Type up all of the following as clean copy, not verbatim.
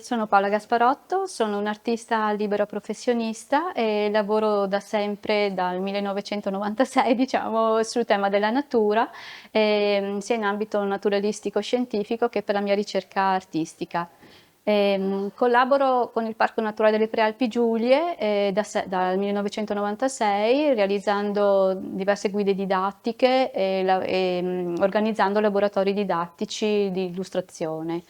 Sono Paola Gasparotto, sono un'artista libero professionista e lavoro da sempre, dal 1996, diciamo, sul tema della natura, sia in ambito naturalistico-scientifico che per la mia ricerca artistica. Collaboro con il Parco Naturale delle Prealpi Giulie dal 1996, realizzando diverse guide didattiche e organizzando laboratori didattici di illustrazione.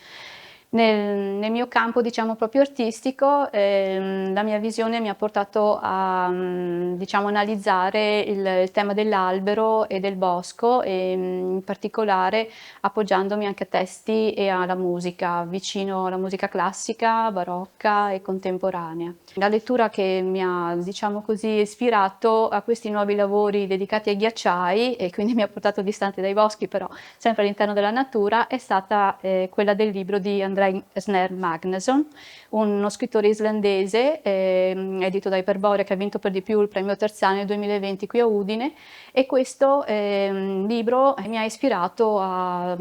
Nel mio campo, diciamo, proprio artistico, la mia visione mi ha portato a, diciamo, analizzare il tema dell'albero e del bosco, e in particolare appoggiandomi anche a testi e alla musica, vicino alla musica classica, barocca e contemporanea. La lettura che mi ha, diciamo così, ispirato a questi nuovi lavori dedicati ai ghiacciai, e quindi mi ha portato distante dai boschi, però sempre all'interno della natura, è stata quella del libro di Andrej Sner Magnusson, uno scrittore islandese, edito da Iperborea, che ha vinto per di più il premio Terzana nel 2020 qui a Udine, e questo libro mi ha ispirato a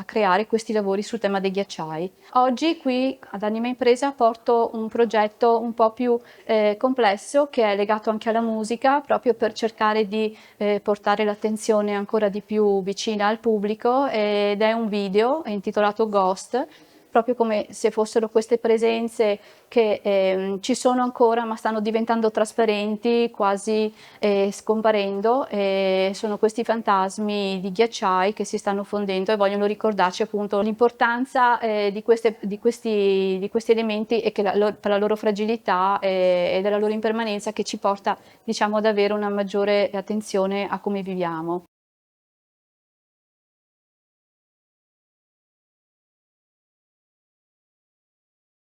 creare questi lavori sul tema dei ghiacciai. Oggi qui ad Anima Impresa porto un progetto un po' più complesso, che è legato anche alla musica, proprio per cercare di portare l'attenzione ancora di più vicina al pubblico, ed è un video intitolato Ghost, proprio come se fossero queste presenze che ci sono ancora ma stanno diventando trasparenti, quasi scomparendo, e sono questi fantasmi di ghiacciai che si stanno fondendo e vogliono ricordarci appunto l'importanza di questi elementi, e che per la loro fragilità e della loro impermanenza, che ci porta, diciamo, ad avere una maggiore attenzione a come viviamo.